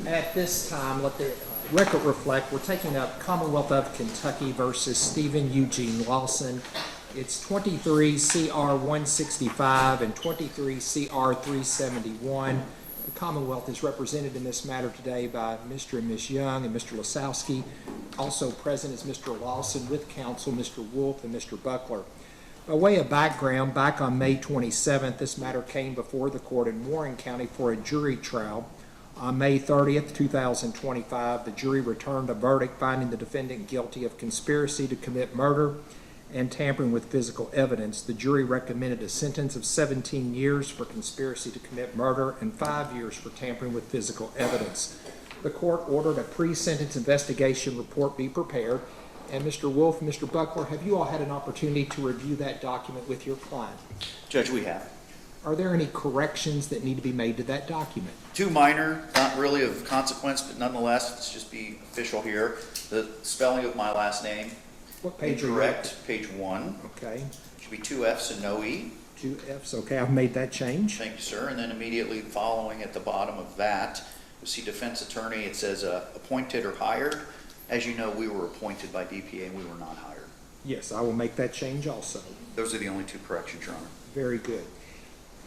At this time, let the record reflect, we're taking up Commonwealth of Kentucky versus Stephen Eugene Lawson. It's 23 CR 165 and 23 CR 371. The Commonwealth is represented in this matter today by Mr. and Ms. Young and Mr. Lasowski. Also present is Mr. Lawson with counsel, Mr. Wolf and Mr. Buckler. By way of background, back on May 27th, this matter came before the court in Warren County for a jury trial. On May 30th, 2025, the jury returned a verdict finding the defendant guilty of conspiracy to commit murder and tampering with physical evidence. The jury recommended a sentence of 17 years for conspiracy to commit murder and 5 years for tampering with physical evidence. The court ordered a pre-sentence investigation report be prepared. And Mr. Wolf and Mr. Buckler, have you all had an opportunity to review that document with your client? Judge, we have. Are there any corrections that need to be made to that document? Two minor, not really of consequence, but nonetheless, let's just be official here. The spelling of my last name. What page incorrect, are you at? page 1. Okay. Should be 2 F's and no E. 2 F's, okay, I've made that change. Thank you, sir. And then immediately following at the bottom of that, you'll see defense attorney, it says appointed or hired. As you know, we were appointed by DPA and we were not hired. Yes, I will make that change also. Those are the only two corrections, Your Honor. Very good.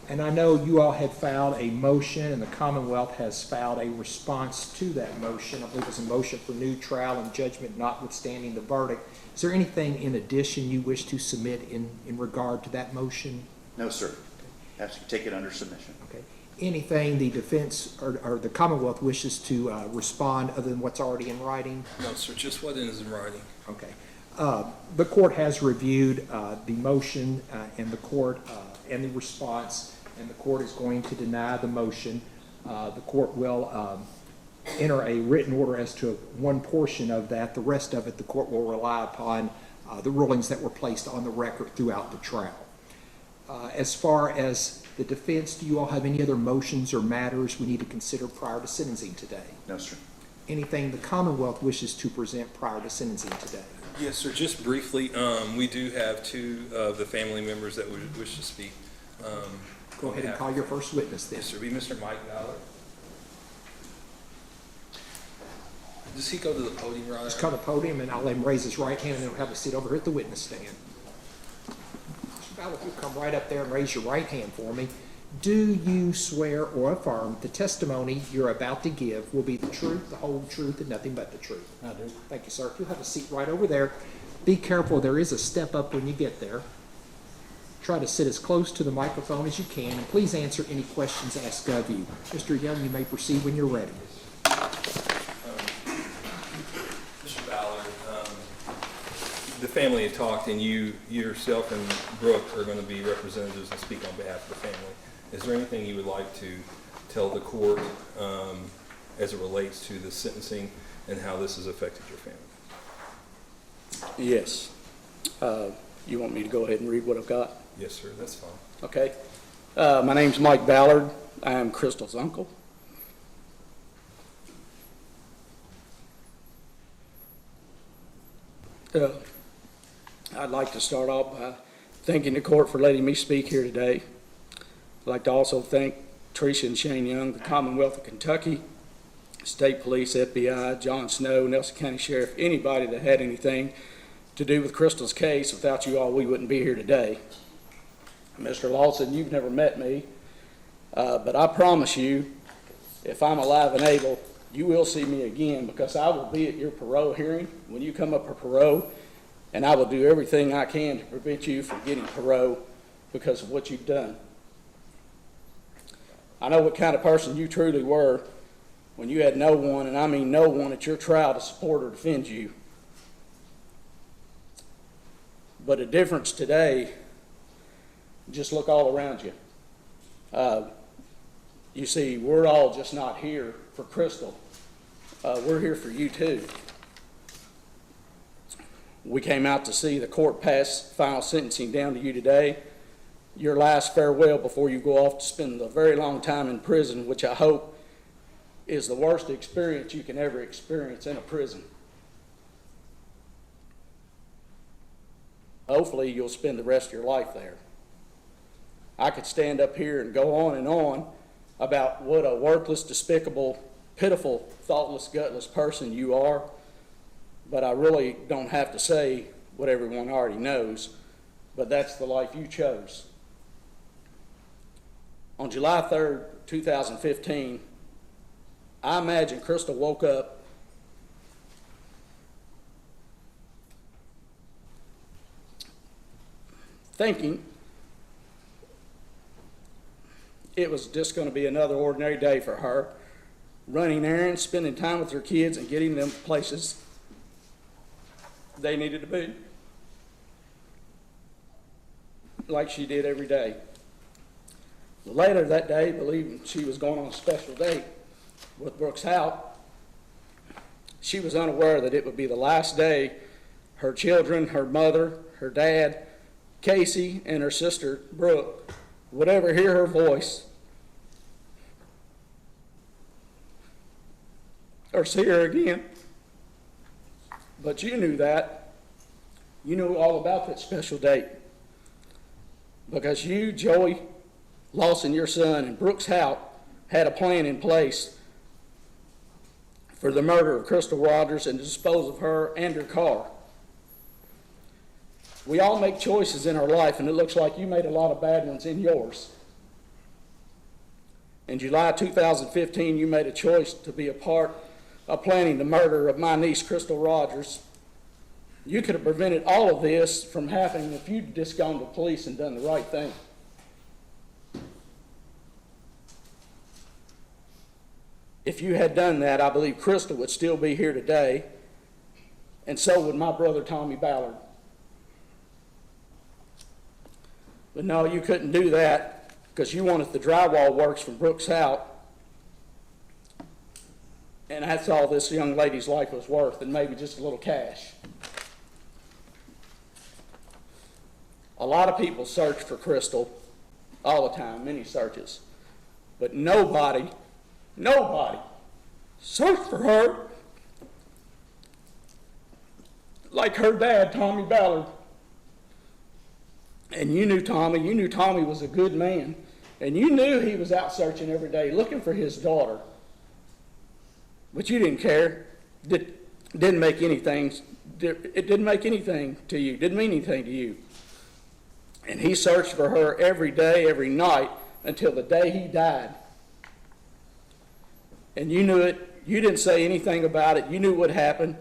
And I know you all had filed a motion and the Commonwealth has filed a response to that motion. I believe it's a motion for new trial and judgment notwithstanding the verdict. Is there anything in addition you wish to submit in regard to that motion? No, sir. Have to take it under submission. Okay. Anything the defense or the Commonwealth wishes to respond other than what's already in writing? No, sir, just what is in writing. Okay. The court has reviewed the motion and the court and the response, and the court is going to deny the motion. The court will enter a written order as to one portion of that. The rest of it, the court will rely upon the rulings that were placed on the record throughout the trial. As far as the defense, do you all have any other motions or matters we need to consider prior to sentencing today? No, sir. Anything the Commonwealth wishes to present prior to sentencing today? Yes, sir, just briefly, we do have two of the family members that would wish to speak. Go ahead and call your first witness then. Yes, sir, be Mr. Mike Ballard. Does he go to the podium, right? Just come to the podium and I'll let him raise his right hand and then he'll have a seat over here at the witness stand. Mr. Ballard, if you come right up there and raise your right hand for me. Do you swear or affirm the testimony you're about to give will be the truth, the whole truth, and nothing but the truth? I do. Thank you, sir. You'll have a seat right over there. Be careful. There is a step up when you get there. Try to sit as close to the microphone as you can, and please answer any questions asked of you. Mr. Young, you may proceed when you're ready. Mr. Ballard, the family had talked, and you yourself and Brooke are going to be representatives and speak on behalf of the family. Is there anything you would like to tell the court as it relates to the sentencing and how this has affected your family? Yes. You want me to go ahead and read what I've got? Yes, sir, that's fine. Okay. My name's Mike Ballard. I am Crystal's uncle. I'd like to start off by thanking the court for letting me speak here today. I'd like to also thank Tricia and Shane Young, the Commonwealth of Kentucky, State Police, FBI, John Snow, Nelson County Sheriff, anybody that had anything to do with Crystal's case. Without you all, we wouldn't be here today. Mr. Lawson, you've never met me, but I promise you, if I'm alive and able, you will see me again, because I will be at your parole hearing when you come up for parole, and I will do everything I can to prevent you from getting parole because of what you've done. I know what kind of person you truly were when you had no one, and I mean no one, at your trial to support or defend you. But the difference today, just look all around you. You see, we're all just not here for Crystal. We're here for you too. We came out to see the court pass final sentencing down to you today. Your last farewell before you go off to spend a very long time in prison, which I hope is the worst experience you can ever experience in a prison. Hopefully you'll spend the rest of your life there. I could stand up here and go on and on about what a worthless, despicable pitiful, thoughtless, gutless person you are, but I really don't have to say what everyone already knows, but that's the life you chose. On July 3rd, 2015, I imagine Crystal woke up thinking it was just going to be another ordinary day for her, running errands, spending time with her kids, and getting them places they needed to be, like she did every day. Later that day, believing she was going on a special date with Brooks Hout, she was unaware that it would be the last day her children, her mother, her dad, Casey, and her sister, Brooke, would ever hear her voice or see her again. But you knew that. You knew all about that special date. Because you, Joey Lawson, your son, and Brooks Hout had a plan in place for the murder of Crystal Rogers and to dispose of her and her car. We all make choices in our life, and it looks like you made a lot of bad ones in yours. In July 2015, you made a choice to be a part of planning the murder of my niece, Crystal Rogers. You could have prevented all of this from happening if you'd just gone to the police and done the right thing. If you had done that, I believe Crystal would still be here today, and so would my brother Tommy Ballard. But no, you couldn't do that because you wanted the drywall works from Brooks Hout, and that's all this young lady's life was worth, and maybe just a little cash. A lot of people search for Crystal all the time, many searches, but nobody searched for her like her dad, Tommy Ballard. And you knew Tommy was a good man, and you knew he was out searching every day looking for his daughter. But you didn't care. It didn't make anything to you, didn't mean anything to you. And he searched for her every day, every night, until the day he died. And you knew it. You didn't say anything about it. You knew what happened.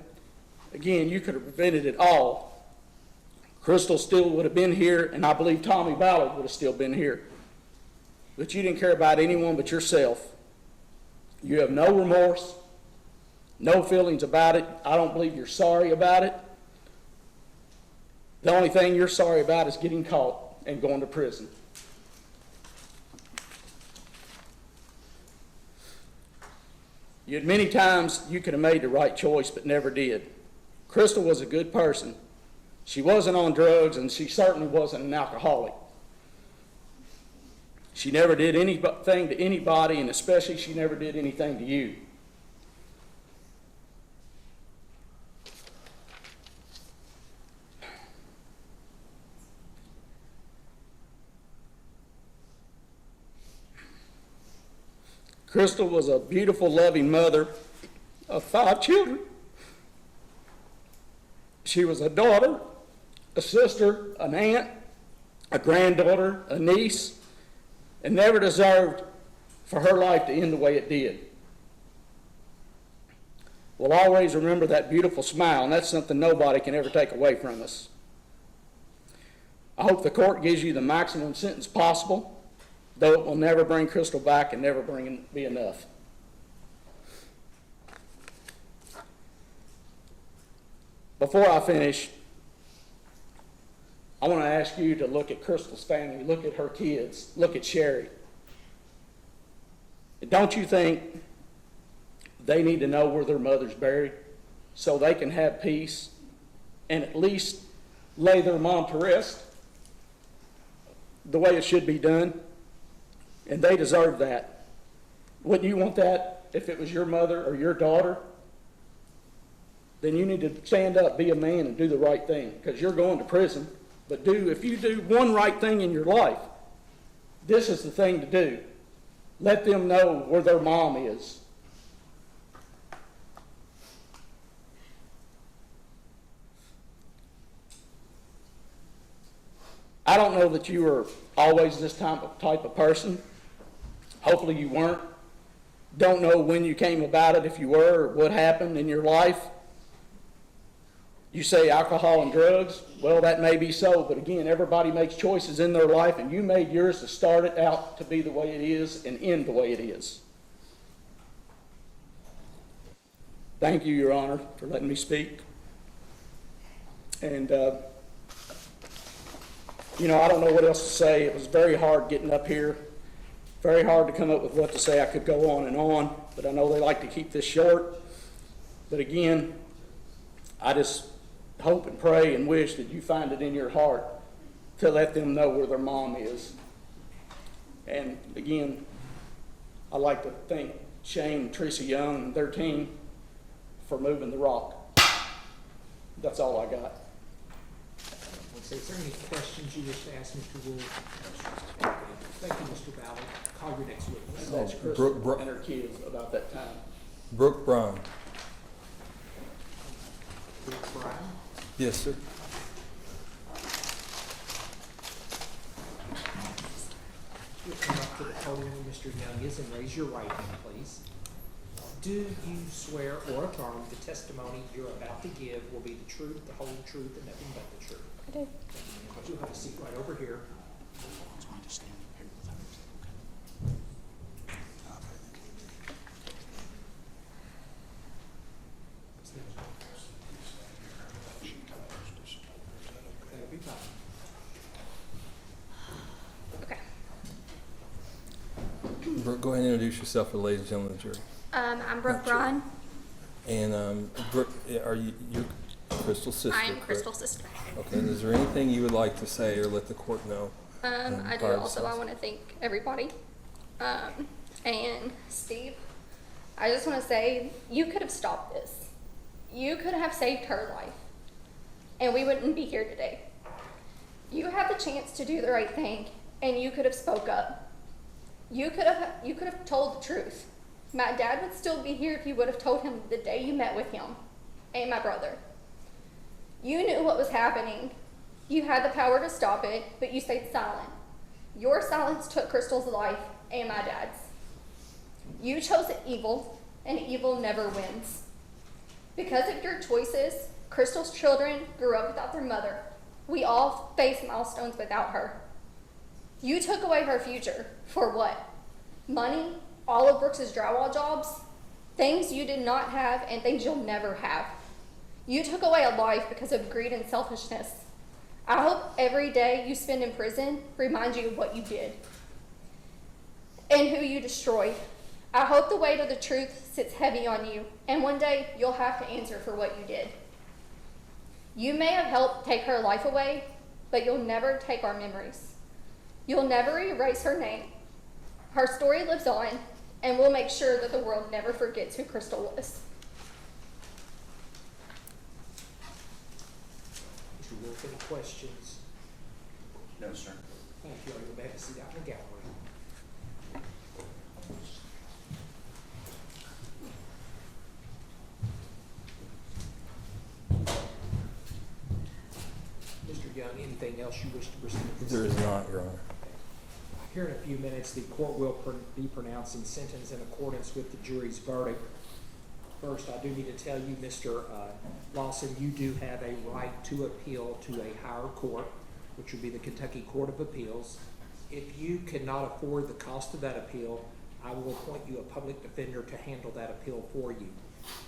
Again, you could have prevented it all. Crystal still would have been here, and I believe Tommy Ballard would have still been here. But you didn't care about anyone but yourself. You have no remorse, no feelings about it. I don't believe you're sorry about it. The only thing you're sorry about is getting caught and going to prison. You had many times you could have made the right choice, but never did. Crystal was a good person. She wasn't on drugs, and she certainly wasn't an alcoholic. She never did anything to anybody, and especially she never did anything to you. Crystal was a beautiful, loving mother of 5 children. She was a daughter, a sister, an aunt, a granddaughter, a niece, and never deserved for her life to end the way it did. We'll always remember that beautiful smile, and that's something nobody can ever take away from us. I hope the court gives you the maximum sentence possible, though it will never bring Crystal back and never be enough. Before I finish, I want to ask you to look at Crystal's family, look at her kids, look at Sherry. Don't you think they need to know where their mother's buried so they can have peace and at least lay their mom to rest the way it should be done? And they deserve that. Wouldn't you want that if it was your mother or your daughter? Then you need to stand up, be a man, and do the right thing, because you're going to prison. But if you do one right thing in your life, this is the thing to do. Let them know where their mom is. I don't know that you were always this type of person. Hopefully you weren't. Don't know when you came about it, if you were, or what happened in your life. You say alcohol and drugs. Well, that may be so, but again, everybody makes choices in their life, and you made yours to start it out to be the way it is and end the way it is. Thank you, Your Honor, for letting me speak. And, you know, I don't know what else to say. It was very hard getting up here. Very hard to come up with what to say. I could go on, but I know they like to keep this short. But again, I just hope and pray and wish that you find it in your heart to let them know where their mom is. And again, I'd like to thank Shane and Teresa Young and their team for moving the rock. That's all I got. Is there any questions you wish to ask Mr. Wood? Thank you, Mr. Ballard. Call your next witness. And that's Crystal and her kids about that time. Brooke Brown. Brian? Yes, sir. You'll come up to the podium where Mr. Young is and raise your right hand, please. Do you swear or affirm the testimony you're about to give will be the truth, the whole truth, and nothing but the truth? I do. But you'll have a seat right over here. That'll be fine. Okay. Brooke, go ahead and introduce yourself for the ladies and gentlemen of the jury. I'm Brooke Not sure. Braun. And Brooke, are you Crystal's sister? I am correct? Crystal's sister. Okay, and is there anything you would like to say or let the court know? I do prior to also, I sentencing? want to thank everybody. And Steve, I just want to say, you could have stopped this. You could have saved her life. And we wouldn't be here today. You had the chance to do the right thing, and you could have spoke up. You could have told the truth. My dad would still be here if you would have told him the day you met with him, and my brother. You knew what was happening. You had the power to stop it, but you stayed silent. Your silence took Crystal's life and my dad's. You chose evil, and evil never wins. Because of your choices, Crystal's children grew up without their mother. We all face milestones without her. You took away her future. For what? Money? All of Brooks' drywall jobs? Things you did not have and things you'll never have. You took away a life because of greed and selfishness. I hope every day you spend in prison reminds you of what you did and who you destroyed. I hope the weight of the truth sits heavy on you, and one day you'll have to answer for what you did. You may have helped take her life away, but you'll never take our memories. You'll never erase her name. Her story lives on, and we'll make sure that the world never forgets who Crystal was. Mr. Wolf, any questions? No, sir. Thank you. You'll be able to see out in the gallery. Mr. Young, anything else you wish to present? There is not, Your Honor. Here in a few minutes, the court will be pronouncing sentence in accordance with the jury's verdict. First, I do need to tell you, Mr. Lawson, you do have a right to appeal to a higher court, which would be the Kentucky Court of Appeals. If you cannot afford the cost of that appeal, I will appoint you a public defender to handle that appeal for you.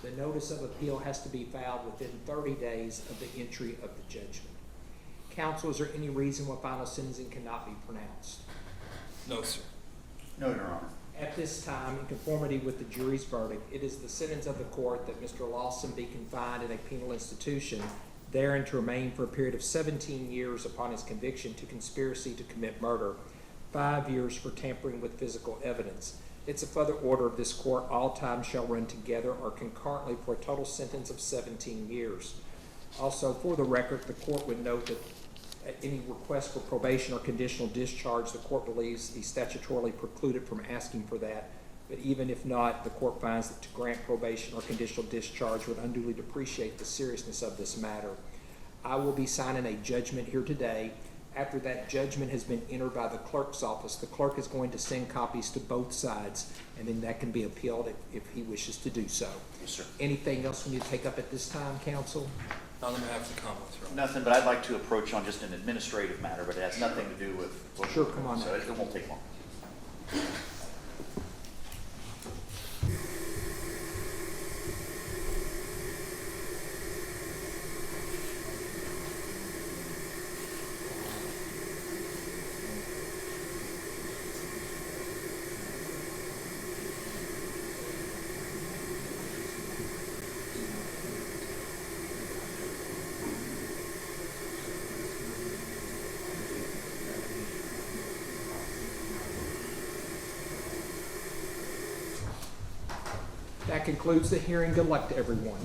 The notice of appeal has to be filed within 30 days of the entry of the judgment. Counsel, is there any reason why final sentencing cannot be pronounced? No, sir. No, Your Honor. At this time, in conformity with the jury's verdict, it is the sentence of the court that Mr. Lawson be confined in a penal institution, therein to remain for a period of 17 years upon his conviction to conspiracy to commit murder, 5 years for tampering with physical evidence. It's a further order of this court, all time shall run together or concurrently for a total sentence of 17 years. Also, for the record, the court would note that at any request for probation or conditional discharge, the court believes he's statutorily precluded from asking for that. But even if not, the court finds that to grant probation or conditional discharge would unduly depreciate the seriousness of this matter. I will be signing a judgment here today. After that judgment has been entered by the clerk's office, the clerk is going to send copies to both sides, and then that can be appealed if he wishes to do so. Yes, sir. Anything else we need to take up at this time, council? None of them have the comments, right? Nothing, but I'd like to approach on just an administrative matter, but it has nothing to do with. what Sure, we're come doing, on So now. it won't take long. That concludes the hearing. Good luck to everyone.